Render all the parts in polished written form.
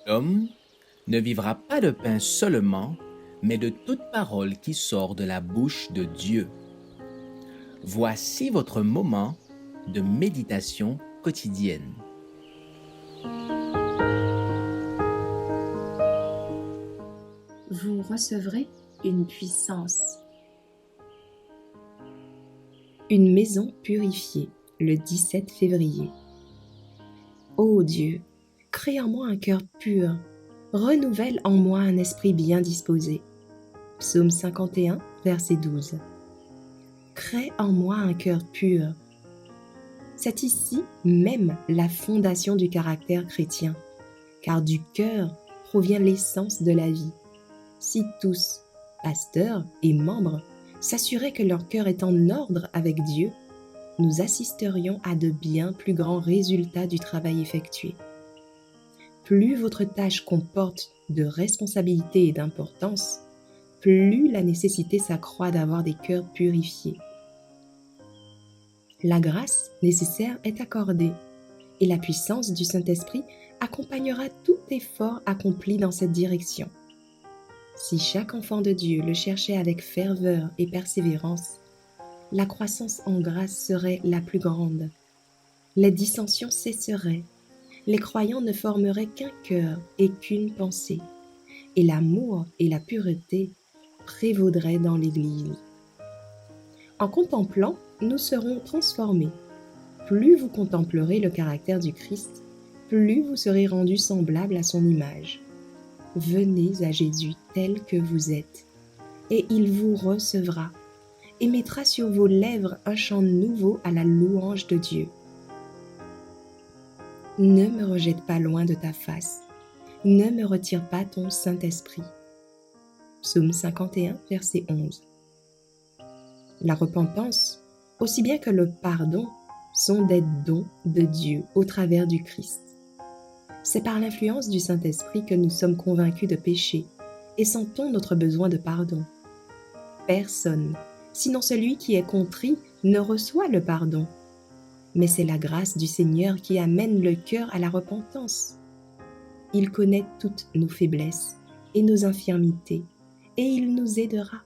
L'homme ne vivra pas de pain seulement, mais de toute parole qui sort de la bouche de Dieu. Voici votre moment de méditation quotidienne. Vous recevrez une puissance. Une maison purifiée, le 17 février. Ô Dieu, crée en moi un cœur pur, renouvelle en moi un esprit bien disposé. Psaume 51, verset 12. Crée en moi un cœur pur. C'est ici même la fondation du caractère chrétien, car du cœur provient l'essence de la vie. Si tous, pasteurs et membres, s'assuraient que leur cœur est en ordre avec Dieu, nous assisterions à de bien plus grands résultats du travail effectué. Plus votre tâche comporte de responsabilité et d'importance, plus la nécessité s'accroît d'avoir des cœurs purifiés. La grâce nécessaire est accordée et la puissance du Saint-Esprit accompagnera tout effort accompli dans cette direction. Si chaque enfant de Dieu le cherchait avec ferveur et persévérance, la croissance en grâce serait la plus grande. Les dissensions cesseraient, les croyants ne formeraient qu'un cœur et qu'une pensée, et l'amour et la pureté prévaudraient dans l'Église. En contemplant, nous serons transformés. Plus vous contemplerez le caractère du Christ, plus vous serez rendu semblable à son image. Venez à Jésus tel que vous êtes, et il vous recevra et mettra sur vos lèvres un chant nouveau à la louange de Dieu. Ne me rejette pas loin de ta face, ne me retire pas ton Saint-Esprit. Psaume 51, verset 11. La repentance, aussi bien que le pardon, sont des dons de Dieu au travers du Christ. C'est par l'influence du Saint-Esprit que nous sommes convaincus de péché et sentons notre besoin de pardon. Personne, sinon celui qui est contrit, ne reçoit le pardon. Mais c'est la grâce du Seigneur qui amène le cœur à la repentance. Il connaît toutes nos faiblesses et nos infirmités, et il nous aidera.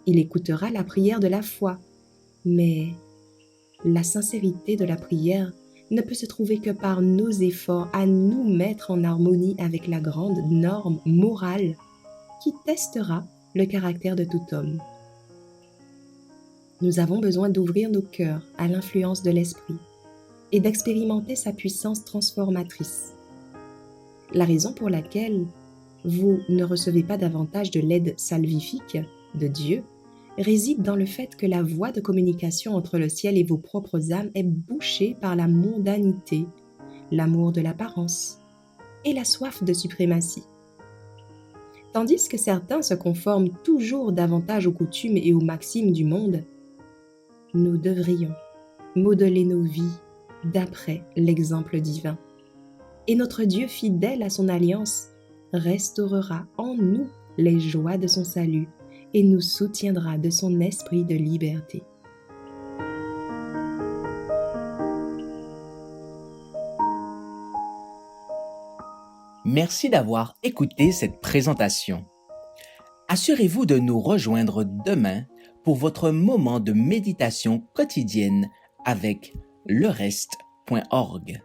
Il écoutera la prière de la foi, mais la sincérité de la prière ne peut se trouver que par nos efforts à nous mettre en harmonie avec la grande norme morale qui testera le caractère de tout homme. Nous avons besoin d'ouvrir nos cœurs à l'influence de l'Esprit et d'expérimenter sa puissance transformatrice. La raison pour laquelle vous ne recevez pas davantage de l'aide salvifique de Dieu réside dans le fait que la voie de communication entre le ciel et vos propres âmes est bouchée par la mondanité, l'amour de l'apparence et la soif de suprématie. Tandis que certains se conforment toujours davantage aux coutumes et aux maximes du monde, nous devrions modeler nos vies d'après l'exemple divin. Et notre Dieu fidèle à son alliance restaurera en nous les joies de son salut et nous soutiendra de son esprit de liberté. Merci d'avoir écouté cette présentation. Assurez-vous de nous rejoindre demain pour votre moment de méditation quotidienne avec lereste.org.